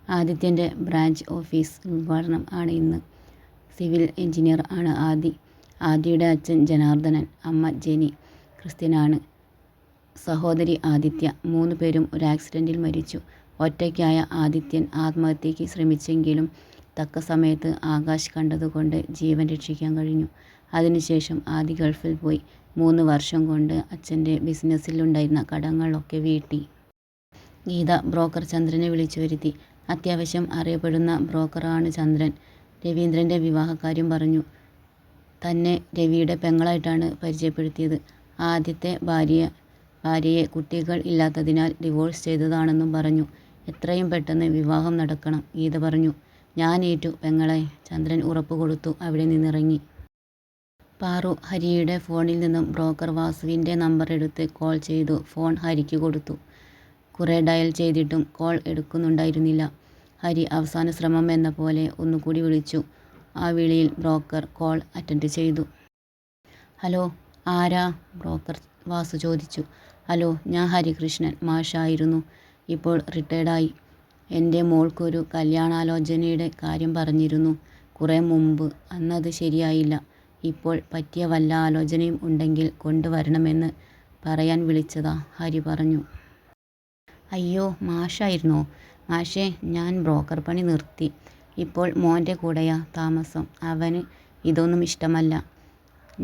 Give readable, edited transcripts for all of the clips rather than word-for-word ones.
ആദിത്യൻ്റെ branch office ഉദ്ഘാടനം ആണ് ഇന്ന്. സിവിൽ എഞ്ചിനീയർ ആണ് ആദി. ആദിയുടെ അച്ഛൻ ജനാർദ്ദനൻ, അമ്മ ജെനി ക്രിസ്ത്യനാണ്. സഹോദരി ആദിത്യ. 3 പേരും ഒരു ആക്സിഡന്റിൽ മരിച്ചു. ഒറ്റയ്ക്കായ ആദിത്യൻ ആത്മഹത്യയ്ക്ക് ശ്രമിച്ചെങ്കിലും തക്ക സമയത്ത് ആകാശ് കണ്ടതുകൊണ്ട് ജീവൻ രക്ഷിക്കാൻ കഴിഞ്ഞു. അതിനുശേഷം ആദി ഗൾഫിൽ പോയി. 3 വർഷം കൊണ്ട് അച്ഛൻ്റെ ബിസിനസ്സിലുണ്ടായിരുന്ന കടങ്ങളൊക്കെ വീട്ടി. ഗീത ബ്രോക്കർ ചന്ദ്രനെ വിളിച്ചു വരുത്തി. അത്യാവശ്യം അറിയപ്പെടുന്ന ബ്രോക്കറാണ് ചന്ദ്രൻ. രവീന്ദ്രൻ്റെ വിവാഹകാര്യം പറഞ്ഞു. തന്നെ രവിയുടെ പെങ്ങളായിട്ടാണ് പരിചയപ്പെടുത്തിയത്. ആദ്യത്തെ ഭാര്യയെ കുട്ടികൾ ഇല്ലാത്തതിനാൽ ഡിവോഴ്സ് ചെയ്തതാണെന്നും പറഞ്ഞു. എത്രയും പെട്ടെന്ന് വിവാഹം നടക്കണം, ഗീത പറഞ്ഞു. ഞാൻ ഏറ്റു പെങ്ങളെ, ചന്ദ്രൻ ഉറപ്പ് കൊടുത്തു. അവിടെ നിന്നിറങ്ങി. പാറു ഹരിയുടെ ഫോണിൽ നിന്നും ബ്രോക്കർ വാസുവിൻ്റെ നമ്പർ എടുത്ത് കോൾ ചെയ്തു. ഫോൺ ഹരിക്ക് കൊടുത്തു. കുറേ ഡയൽ ചെയ്തിട്ടും കോൾ എടുക്കുന്നുണ്ടായിരുന്നില്ല. ഹരി അവസാന ശ്രമം എന്ന പോലെ ഒന്നുകൂടി വിളിച്ചു. ആ വിളിയിൽ ബ്രോക്കർ കോൾ അറ്റൻഡ് ചെയ്തു. ഹലോ, ആരാ? ബ്രോക്കർ വാസു ചോദിച്ചു. ഹലോ, ഞാൻ ഹരികൃഷ്ണൻ, മാഷായിരുന്നു. ഇപ്പോൾ റിട്ടയർഡായി. എൻ്റെ മോൾക്കൊരു കല്യാണാലോചനയുടെ കാര്യം പറഞ്ഞിരുന്നു കുറേ മുമ്പ്. അന്നത് ശരിയായില്ല. ഇപ്പോൾ പറ്റിയ വല്ല ആലോചനയും ഉണ്ടെങ്കിൽ കൊണ്ടുവരണമെന്ന് പറയാൻ വിളിച്ചതാ, ഹരി പറഞ്ഞു. അയ്യോ, മാഷായിരുന്നോ? മാഷേ, ഞാൻ ബ്രോക്കർ പണി നിർത്തി. ഇപ്പോൾ മോൻ്റെ കൂടെയാ താമസം. അവന് ഇതൊന്നും ഇഷ്ടമല്ല.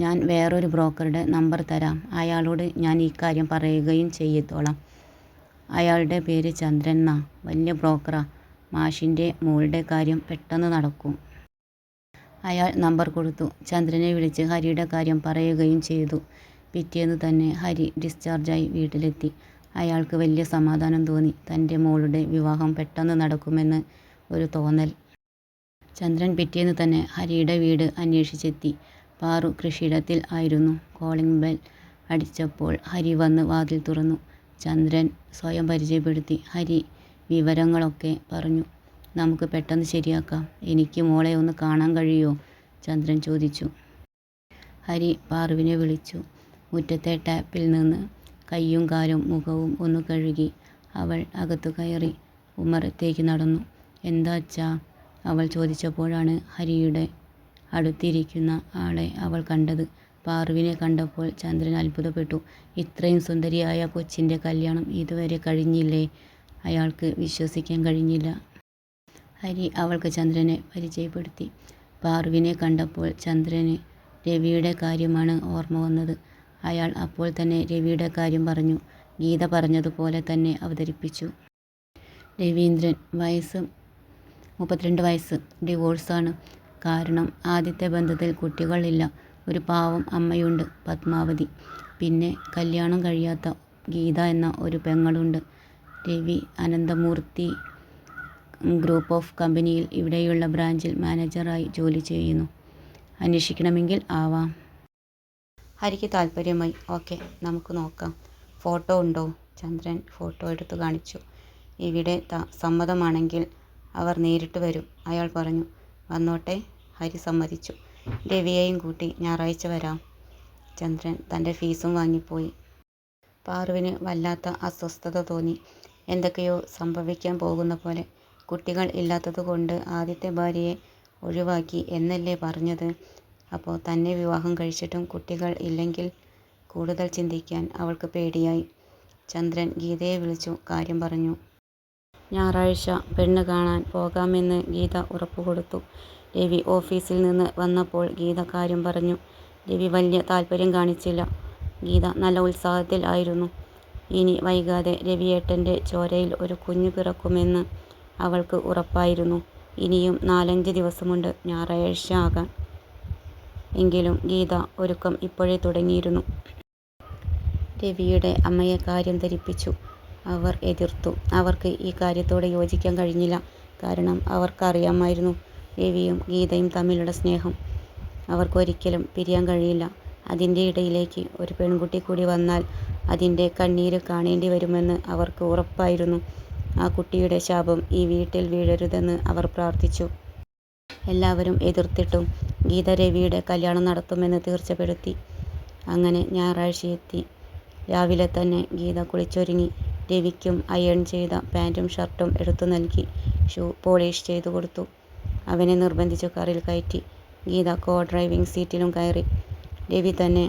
ഞാൻ വേറൊരു ബ്രോക്കറുടെ നമ്പർ തരാം. അയാളോട് ഞാൻ ഈ കാര്യം പറയുകയും ചെയ്തോളാം. അയാളുടെ പേര് ചന്ദ്രൻ എന്നാ. വലിയ ബ്രോക്കറാ. മാഷിൻ്റെ മോളുടെ കാര്യം പെട്ടെന്ന് നടക്കും. അയാൾ നമ്പർ കൊടുത്തു. ചന്ദ്രനെ വിളിച്ച് ഹരിയുടെ കാര്യം പറയുകയും ചെയ്തു. പിറ്റേന്ന് തന്നെ ഹരി ഡിസ്ചാർജായി വീട്ടിലെത്തി. അയാൾക്ക് വലിയ സമാധാനം തോന്നി. തൻ്റെ മോളുടെ വിവാഹം പെട്ടെന്ന് നടക്കുമെന്ന് ഒരു തോന്നൽ. ചന്ദ്രൻ പിറ്റേന്ന് തന്നെ ഹരിയുടെ വീട് അന്വേഷിച്ചെത്തി. പാറു കൃഷിയിടത്തിൽ ആയിരുന്നു. കോളിംഗ് ബെൽ അടിച്ചപ്പോൾ ഹരി വന്ന് വാതിൽ തുറന്നു. ചന്ദ്രൻ സ്വയം പരിചയപ്പെടുത്തി. ഹരി വിവരങ്ങളൊക്കെ പറഞ്ഞു. നമുക്ക് പെട്ടെന്ന് ശരിയാക്കാം. എനിക്ക് മോളെ ഒന്ന് കാണാൻ കഴിയുമോ? ചന്ദ്രൻ ചോദിച്ചു. ഹരി പാറുവിനെ വിളിച്ചു. മുറ്റത്തെ ടാപ്പിൽ നിന്ന് കയ്യും കാലും മുഖവും ഒന്ന് കഴുകി. അവൾ അകത്തു കയറി ഉമ്മറത്തേക്ക് നടന്നു. എന്താ അച്ഛാ? അവൾ ചോദിച്ചപ്പോഴാണ് ഹരിയുടെ അടുത്തിരിക്കുന്ന ആളെ അവൾ കണ്ടത്. പാറുവിനെ കണ്ടപ്പോൾ ചന്ദ്രൻ അത്ഭുതപ്പെട്ടു. ഇത്രയും സുന്ദരിയായ കൊച്ചിൻ്റെ കല്യാണം ഇതുവരെ കഴിഞ്ഞില്ലേ? അയാൾക്ക് വിശ്വസിക്കാൻ കഴിഞ്ഞില്ല. ഹരി അവൾക്ക് ചന്ദ്രനെ പരിചയപ്പെടുത്തി. പാറുവിനെ കണ്ടപ്പോൾ ചന്ദ്രന് രവിയുടെ കാര്യമാണ് ഓർമ്മ വന്നത്. അയാൾ അപ്പോൾ തന്നെ രവിയുടെ കാര്യം പറഞ്ഞു. ഗീത പറഞ്ഞതുപോലെ തന്നെ അവതരിപ്പിച്ചു. രവീന്ദ്രൻ, വയസ്സ് 32 വയസ്സ്, ഡിവോഴ്സാണ്. കാരണം ആദ്യത്തെ ബന്ധത്തിൽ കുട്ടികളില്ല. ഒരു പാവം അമ്മയുണ്ട്, പത്മാവതി. പിന്നെ കല്യാണം കഴിയാത്ത ഗീത എന്ന ഒരു പെങ്ങളുണ്ട്. രവി അനന്തമൂർത്തി ഗ്രൂപ്പ് ഓഫ് കമ്പനിയിൽ ഇവിടെയുള്ള ബ്രാഞ്ചിൽ മാനേജറായി ജോലി ചെയ്യുന്നു. അന്വേഷിക്കണമെങ്കിൽ ആവാം. ഹരിക്ക് താല്പര്യമായി. ഓക്കെ, നമുക്ക് നോക്കാം. ഫോട്ടോ ഉണ്ടോ? ചന്ദ്രൻ ഫോട്ടോ എടുത്തു കാണിച്ചു. ഇവിടെ സമ്മതമാണെങ്കിൽ അവർ നേരിട്ട് വരും, അയാൾ പറഞ്ഞു. വന്നോട്ടെ, ഹരി സമ്മതിച്ചു. രവിയെയും കൂട്ടി ഞായറാഴ്ച വരാം. ചന്ദ്രൻ തൻ്റെ ഫീസും വാങ്ങിപ്പോയി. പാറുവിന് വല്ലാത്ത അസ്വസ്ഥത തോന്നി. എന്തൊക്കെയോ സംഭവിക്കാൻ പോകുന്ന പോലെ. കുട്ടികൾ ഇല്ലാത്തതുകൊണ്ട് ആദ്യത്തെ ഭാര്യയെ ഒഴിവാക്കി എന്നല്ലേ പറഞ്ഞത്? അപ്പോൾ തന്നെ വിവാഹം കഴിച്ചിട്ടും കുട്ടികൾ ഇല്ലെങ്കിൽ? കൂടുതൽ ചിന്തിക്കാൻ അവൾക്ക് പേടിയായി. ചന്ദ്രൻ ഗീതയെ വിളിച്ചു കാര്യം പറഞ്ഞു. ഞായറാഴ്ച പെണ്ണ് കാണാൻ പോകാമെന്ന് ഗീത ഉറപ്പുകൊടുത്തു. രവി ഓഫീസിൽ നിന്ന് വന്നപ്പോൾ ഗീത കാര്യം പറഞ്ഞു. രവി വലിയ താല്പര്യം കാണിച്ചില്ല. ഗീത നല്ല ഉത്സാഹത്തിൽ ആയിരുന്നു. ഇനി വൈകാതെ രവിയേട്ടൻ്റെ ചോരയിൽ ഒരു കുഞ്ഞു പിറക്കുമെന്ന് അവൾക്ക് ഉറപ്പായിരുന്നു. ഇനിയും 4-5 ദിവസമുണ്ട് ഞായറാഴ്ച ആകാൻ. എങ്കിലും ഗീത ഒരുക്കം ഇപ്പോഴേ തുടങ്ങിയിരുന്നു. രവിയുടെ അമ്മയെ കാര്യം ധരിപ്പിച്ചു. അവർ എതിർത്തു. അവർക്ക് ഈ കാര്യത്തോട് യോജിക്കാൻ കഴിഞ്ഞില്ല. കാരണം അവർക്കറിയാമായിരുന്നു രവിയും ഗീതയും തമ്മിലുള്ള സ്നേഹം. അവർക്കൊരിക്കലും പിരിയാൻ കഴിയില്ല. അതിൻ്റെ ഇടയിലേക്ക് ഒരു പെൺകുട്ടി കൂടി വന്നാൽ അതിൻ്റെ കണ്ണീര് കാണേണ്ടി വരുമെന്ന് അവർക്ക് ഉറപ്പായിരുന്നു. ആ കുട്ടിയുടെ ശാപം ഈ വീട്ടിൽ വീഴരുതെന്ന് അവർ പ്രാർത്ഥിച്ചു. എല്ലാവരും എതിർത്തിട്ടും ഗീത രവിയുടെ കല്യാണം നടത്തുമെന്ന് തീർച്ചപ്പെടുത്തി. അങ്ങനെ ഞായറാഴ്ച എത്തി. രാവിലെ തന്നെ ഗീത കുളിച്ചൊരുങ്ങി രവിക്കും അയൺ ചെയ്ത പാൻറ്റും ഷർട്ടും എടുത്തു നൽകി. ഷൂ പോളിഷ് ചെയ്തു കൊടുത്തു. അവനെ നിർബന്ധിച്ചു കാറിൽ കയറ്റി. ഗീത കോ ഡ്രൈവിംഗ് സീറ്റിലും കയറി. രവി തന്നെ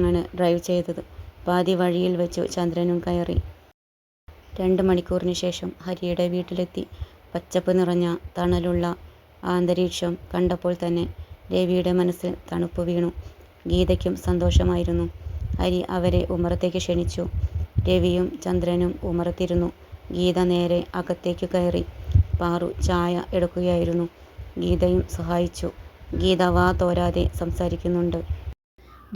ആണ് ഡ്രൈവ് ചെയ്തത്. പാതി വഴിയിൽ വെച്ചു ചന്ദ്രനും കയറി. 2 മണിക്കൂറിന് ശേഷം ഹരിയുടെ വീട്ടിലെത്തി. പച്ചപ്പ് നിറഞ്ഞ തണലുള്ള അന്തരീക്ഷം കണ്ടപ്പോൾ തന്നെ രവിയുടെ മനസ്സിൽ തണുപ്പ് വീണു. ഗീതയ്ക്കും സന്തോഷമായിരുന്നു. ഹരി അവരെ ഉമ്മറത്തേക്ക് ക്ഷണിച്ചു. രവിയും ചന്ദ്രനും ഉമ്മറത്തിരുന്നു. ഗീത നേരെ അകത്തേക്ക് കയറി. പാറു ചായ എടുക്കുകയായിരുന്നു. ഗീതയും സഹായിച്ചു. ഗീത വാ തോരാതെ സംസാരിക്കുന്നുണ്ട്.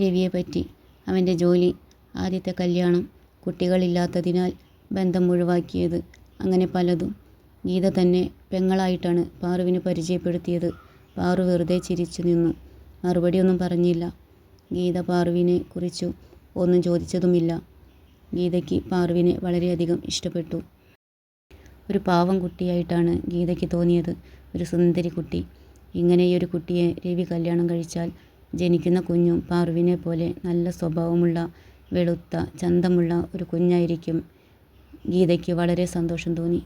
രവിയെപ്പറ്റി, അവൻ്റെ ജോലി, ആദ്യത്തെ കല്യാണം, കുട്ടികളില്ലാത്തതിനാൽ ബന്ധം ഒഴിവാക്കിയത്, അങ്ങനെ പലതും. ഗീത തന്നെ പെങ്ങളായിട്ടാണ് പാറുവിന് പരിചയപ്പെടുത്തിയത്. പാറു വെറുതെ ചിരിച്ചു നിന്നു. മറുപടിയൊന്നും പറഞ്ഞില്ല. ഗീത പാറുവിനെ കുറിച്ചു ഒന്നും ചോദിച്ചതുമില്ല. ഗീതയ്ക്ക് പാറുവിനെ വളരെയധികം ഇഷ്ടപ്പെട്ടു. ഒരു പാവം കുട്ടിയായിട്ടാണ് ഗീതയ്ക്ക് തോന്നിയത്. ഒരു സുന്ദരി കുട്ടി. ഇങ്ങനെയൊരു കുട്ടിയെ രവി കല്യാണം കഴിച്ചാൽ ജനിക്കുന്ന കുഞ്ഞും പാറുവിനെ പോലെ നല്ല സ്വഭാവമുള്ള, വെളുത്ത, ചന്തമുള്ള ഒരു കുഞ്ഞായിരിക്കും. ഗീതയ്ക്ക് വളരെ സന്തോഷം തോന്നി.